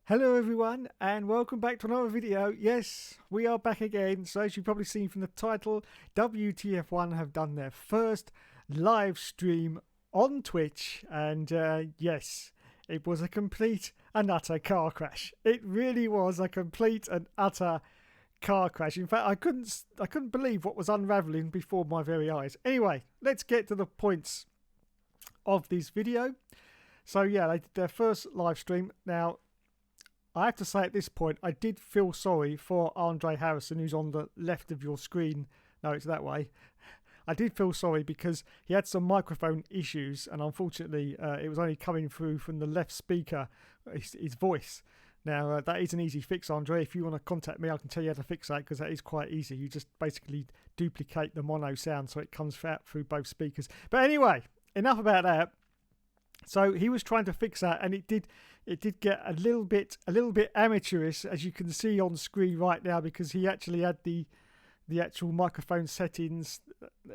Hello everyone and welcome back to another video. Yes, we are back again. So as you've probably seen from the title, WTF1 have done their first live stream on Twitch, and yes, it was a complete and utter car crash. It really was a complete and utter car crash. In fact, I couldn't believe what was unraveling before my very eyes. Anyway, let's get to the points of this video. So yeah, they did their first live stream. Now, I have to say at this point, I did feel sorry for Andre Harrison, who's on the left of your screen. No, it's that way. I did feel sorry because he had some microphone issues, and unfortunately, it was only coming through from the left speaker, his voice. Now, that is an easy fix, Andre. If you want to contact me, I can tell you how to fix that, because that is quite easy. You just basically duplicate the mono sound so it comes out through both speakers. But anyway, enough about that. So he was trying to fix that, and it did get a little bit amateurish, as you can see on screen right now, because he actually had the actual microphone settings,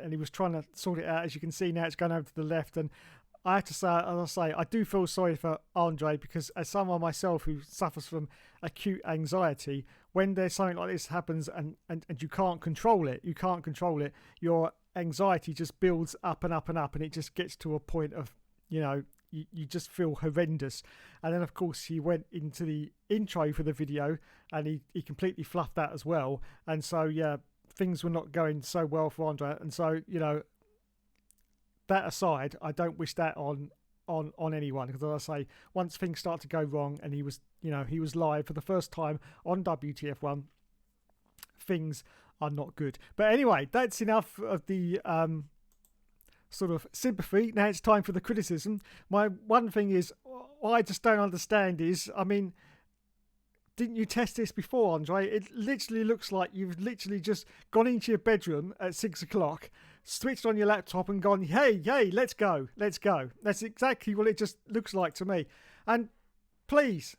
and he was trying to sort it out. As you can see now, it's going over to the left, and I have to say, as I say, I do feel sorry for Andre, because as someone myself who suffers from acute anxiety, when there's something like this happens and you can't control it, your anxiety just builds up and up and up, and it just gets to a point of, you know, you just feel horrendous. And then of course he went into the intro for the video, and he completely fluffed that as well. And so yeah, things were not going so well for Andre. And so, you know, that aside, I don't wish that on anyone, because as I say, once things start to go wrong, and he was live for the first time on WTF1, things are not good. But anyway, that's enough of the sort of sympathy. Now it's time for the criticism. My one thing is, what I just don't understand is, I mean, didn't you test this before, Andre? It literally looks like you've literally just gone into your bedroom at 6 o'clock, switched on your laptop and gone, hey, let's go. That's exactly what it just looks like to me. And please,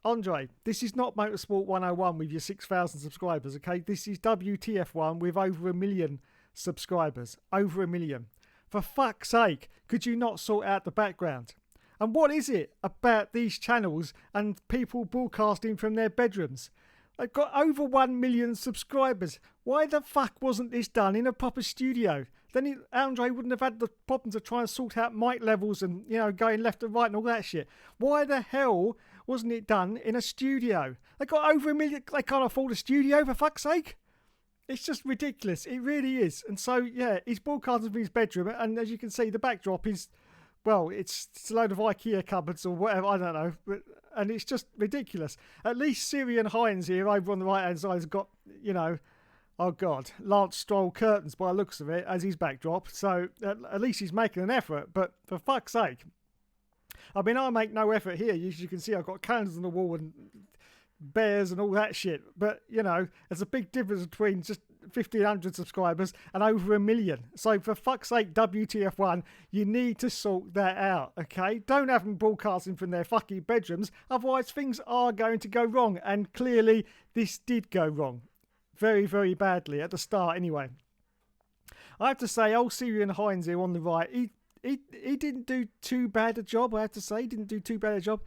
Andre, this is not Motorsport 101 with your 6,000 subscribers, okay? This is WTF1 with over 1 million subscribers. Over 1 million. For fuck's sake, could you not sort out the background? And what is it about these channels and people broadcasting from their bedrooms? They've got over 1 million subscribers. Why the fuck wasn't this done in a proper studio? Then Andre wouldn't have had the problems of trying to sort out mic levels and, you know, going left and right and all that shit. Why the hell wasn't it done in a studio? They got over 1 million. They can't afford a studio, for fuck's sake. It's just ridiculous. It really is. And so, yeah, he's broadcasting from his bedroom. And as you can see, the backdrop is, well, it's a load of IKEA cupboards or whatever. I don't know. And it's just ridiculous. At least Siri and Hines here over on the right-hand side has got, you know, oh, God, Lance Stroll curtains by the looks of it as his backdrop. So at least he's making an effort. But for fuck's sake. I mean, I make no effort here. As you can see, I've got calendars on the wall and bears and all that shit, but you know, there's a big difference between just 1,500 subscribers and over 1 million. So for fuck's sake, WTF1, you need to sort that out, okay? Don't have them broadcasting from their fucking bedrooms, otherwise things are going to go wrong, and clearly this did go wrong very, very badly at the start. Anyway, I have to say, old Syrian Hines here on the right, he didn't do too bad a job. I have to say, he didn't do too bad a job.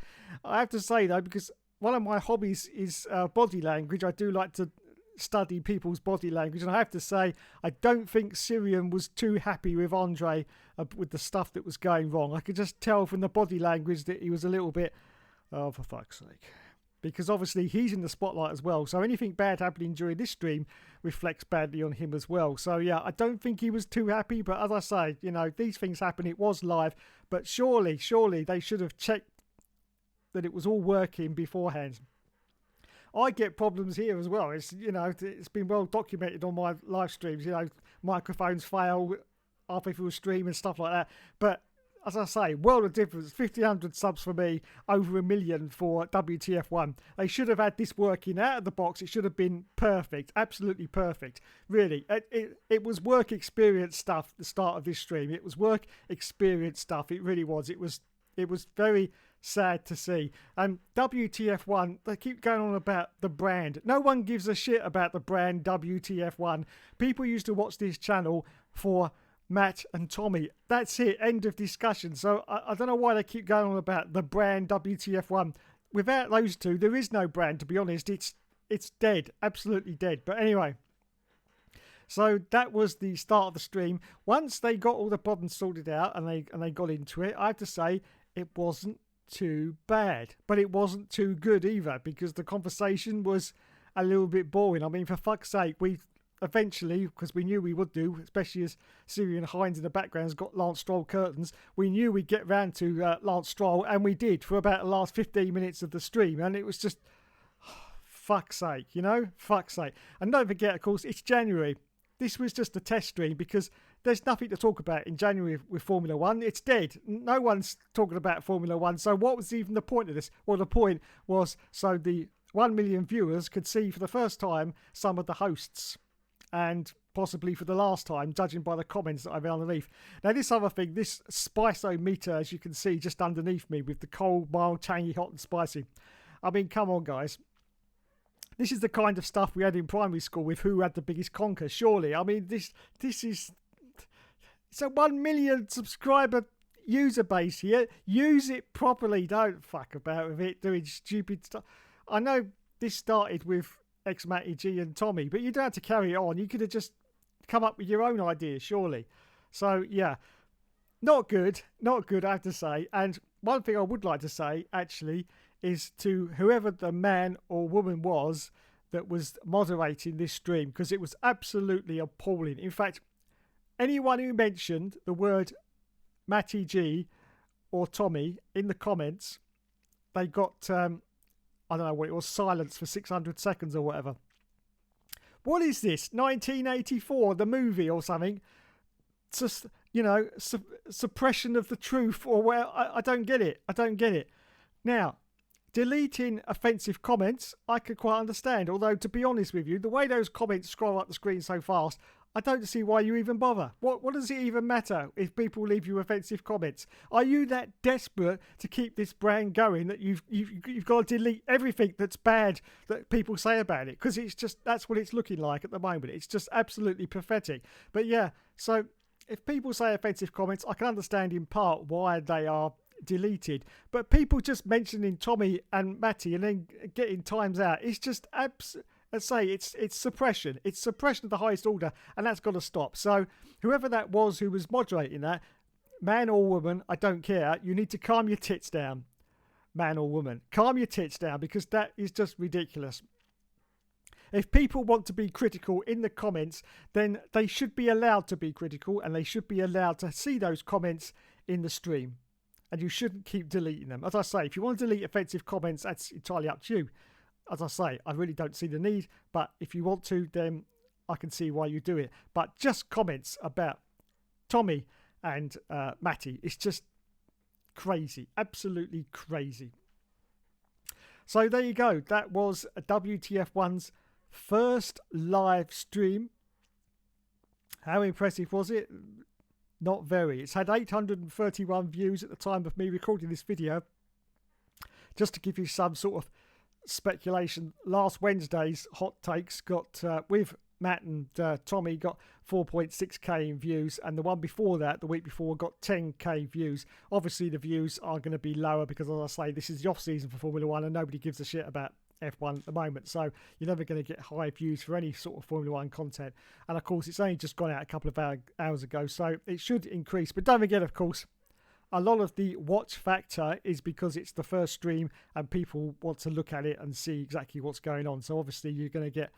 I have to say though, because one of my hobbies is body language. I do like to study people's body language. And I have to say, I don't think Syrian was too happy with Andre with the stuff that was going wrong. I could just tell from the body language that he was a little bit, oh, for fuck's sake. Because obviously he's in the spotlight as well. So anything bad happening during this stream reflects badly on him as well. So yeah, I don't think he was too happy. But as I say, you know, these things happen. It was live. But surely they should have checked that it was all working beforehand. I get problems here as well. It's, you know, it's been well documented on my live streams. You know, microphones fail halfway through a stream and stuff like that. But as I say, world of difference. 1,500 subs for me, over 1 million for WTF1. They should have had this working out of the box. It should have been perfect, absolutely perfect. Really, it was work experience stuff. The start of this stream, it was work experience stuff. It really was. It was very sad to see. And WTF1, they keep going on about the brand. No one gives a shit about the brand WTF1. People used to watch this channel for Matt and Tommy. That's it. End of discussion. So I don't know why they keep going on about the brand WTF1. without those two, there is no brand, to be honest. It's dead, absolutely dead. But anyway, so that was the start of the stream. Once they got all the problems sorted out and they got into it, I have to say it wasn't too bad, but it wasn't too good either, because the conversation was a little bit boring. I mean, for fuck's sake, we eventually, because we knew we would do, especially as Syrian Hines in the background has got Lance Stroll curtains, we knew we'd get round to Lance Stroll, and we did for about the last 15 minutes of the stream, and it was just, fuck's sake, you know, fuck's sake. And don't forget, of course, it's January. This was just a test stream because there's nothing to talk about in January with Formula One. It's dead. No one's talking about Formula One. So what was even the point of this? Well, the point was so the 1 million viewers could see for the first time some of the hosts, and possibly for the last time, judging by the comments that I've underneath. Now, this other thing, this spice-o-meter, as you can see just underneath me with the cold, mild, tangy, hot and spicy. I mean, come on, guys. This is the kind of stuff we had in primary school with who had the biggest conker, surely. I mean, this is... It's a 1 million subscriber user base here. Use it properly. Don't fuck about with it doing stupid stuff. I know this started with Matty G and Tommy, but you don't have to carry it on. You could have just come up with your own ideas, surely. So, yeah. Not good. Not good, I have to say. And one thing I would like to say, actually, is to whoever the man or woman was that was moderating this stream, because it was absolutely appalling. In fact, anyone who mentioned the word Matty G or Tommy in the comments, they got, I don't know what it was, silence for 600 seconds or whatever. What is this? 1984, the movie or something? Just, you know, suppression of the truth or where? I don't get it. I don't get it. Now, deleting offensive comments, I could quite understand. Although, to be honest with you, the way those comments scroll up the screen so fast, I don't see why you even bother. What does it even matter if people leave you offensive comments? Are you that desperate to keep this brand going that you've got to delete everything that's bad that people say about it? Because it's just, that's what it's looking like at the moment. It's just absolutely pathetic. But yeah, so if people say offensive comments, I can understand in part why they are deleted, but people just mentioning Tommy and Matty and then getting times out, it's just let's say it's suppression. It's suppression of the highest order, and that's got to stop. So whoever that was who was moderating that, man or woman, I don't care, you need to calm your tits down, man or woman. Calm your tits down, because that is just ridiculous. If people want to be critical in the comments, then they should be allowed to be critical, and they should be allowed to see those comments in the stream. And you shouldn't keep deleting them. As I say, if you want to delete offensive comments, that's entirely up to you. As I say, I really don't see the need. But if you want to, then I can see why you do it. But just comments about Tommy and Matty, it's just crazy. Absolutely crazy. So there you go. That was WTF1's first live stream. How impressive was it? Not very. It's had 831 views at the time of me recording this video. Just to give you some sort of speculation, last Wednesday's hot takes got, with Matt and Tommy, got 4.6k in views, and the one before that, the week before, got 10k views. Obviously the views are going to be lower because, as I say, this is the off season for Formula One and nobody gives a shit about F1 at the moment, so you're never going to get high views for any sort of Formula One content. And of course, it's only just gone out a couple of hours ago, so it should increase. But don't forget, of course, a lot of the watch factor is because it's the first stream and people want to look at it and see exactly what's going on. So obviously you're going to get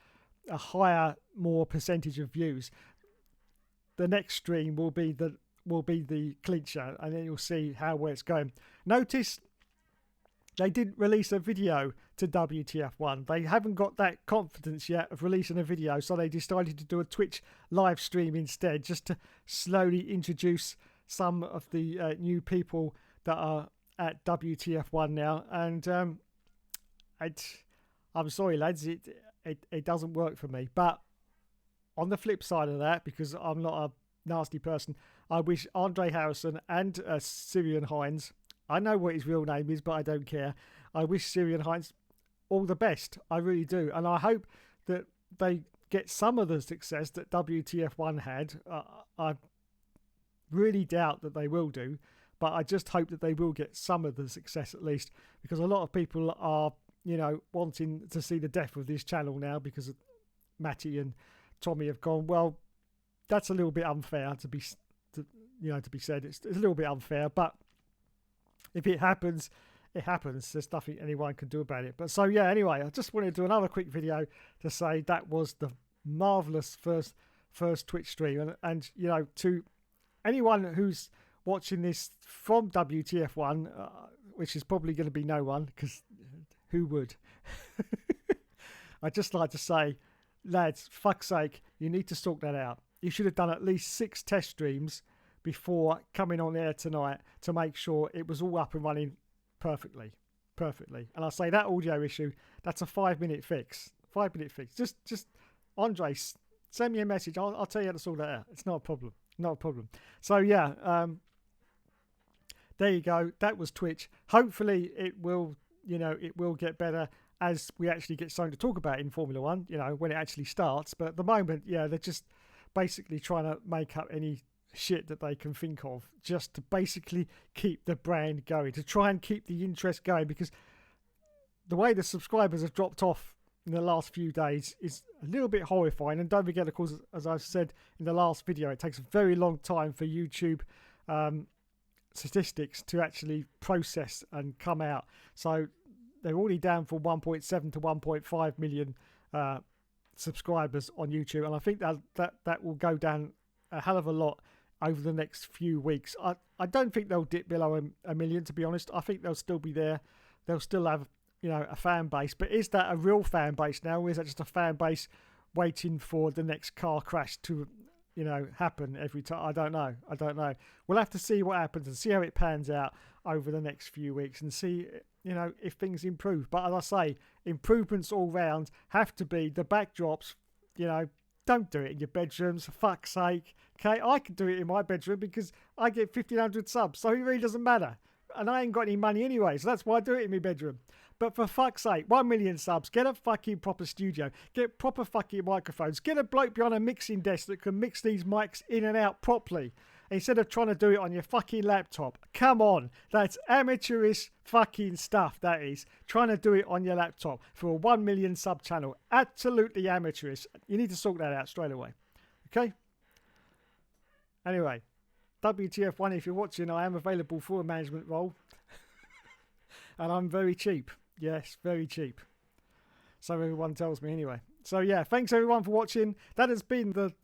a higher, more percentage of views. The next stream will be the clincher, and then you'll see where it's going. Notice they didn't release a video to WTF1. They haven't got that confidence yet of releasing a video, so they decided to do a Twitch live stream instead, just to slowly introduce some of the new people that are at WTF1 now. And I'm sorry, lads, it doesn't work for me. But on the flip side of that, because I'm not a nasty person, I wish Andre Harrison and Syrian Hines, I know what his real name is, but I don't care. I wish Syrian Hines all the best. I really do. And I hope that they get some of the success that WTF1 had. I really doubt that they will do. but I just hope that they will get some of the success at least, because a lot of people are, you know, wanting to see the death of this channel now because Matty and Tommy have gone. Well, that's a little bit unfair to be said. It's a little bit unfair, but if it happens, it happens. There's nothing anyone can do about it. But so yeah, anyway, I just wanted to do another quick video to say that was the marvelous first Twitch stream, and you know, to anyone who's watching this from WTF1, which is probably going to be no one, because who would? I'd just like to say, lads, fuck's sake, you need to sort that out. You should have done at least 6 test streams before coming on air tonight to make sure it was all up and running perfectly. And I say that audio issue, that's a 5-minute fix. 5-minute fix. Just Andre, send me a message. I'll tell you how to sort that out. It's not a problem. Not a problem. So yeah, there you go. That was Twitch. Hopefully it will, you know, it will get better as we actually get something to talk about in Formula One, you know, when it actually starts. But at the moment, yeah, they're just basically trying to make up any shit that they can think of just to basically keep the brand going, to try and keep the interest going, because the way the subscribers have dropped off in the last few days is a little bit horrifying. And don't forget, of course, as I've said in the last video, it takes a very long time for YouTube statistics to actually process and come out. So they're already down from 1.7 to 1.5 million subscribers on YouTube, and I think that will go down a hell of a lot over the next few weeks. I don't think they'll dip below a million, to be honest. I think they'll still be there. They'll still have, you know, a fan base. But is that a real fan base now, or is that just a fan base waiting for the next car crash to, you know, happen every time? I don't know. We'll have to see what happens and see how it pans out over the next few weeks and see, you know, if things improve. But as I say, improvements all round have to be the backdrops. You know, don't do it in your bedrooms, for fuck's sake. Okay, I can do it in my bedroom because I get 1,500 subs, so it really doesn't matter. And I ain't got any money anyway, so that's why I do it in my bedroom. But for fuck's sake, 1 million subs, get a fucking proper studio, get proper fucking microphones, get a bloke behind a mixing desk that can mix these mics in and out properly, instead of trying to do it on your fucking laptop. Come on, that's amateurish fucking stuff, that is. Trying to do it on your laptop for a 1 million sub channel. Absolutely amateurish. You need to sort that out straight away. Okay? Anyway, WTF1, if you're watching, I am available for a management role. And I'm very cheap. Yes, very cheap. So everyone tells me anyway. So yeah, thanks everyone for watching. That has been the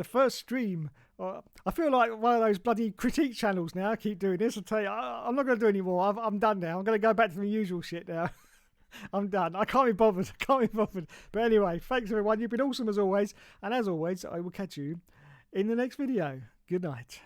first stream. I feel like one of those bloody critique channels now. I keep doing this. I tell you, I'm not going to do any more. I'm done now. I'm going to go back to the usual shit now. I'm done. I can't be bothered. But anyway, thanks everyone. You've been awesome as always. And as always, I will catch you in the next video. Good night.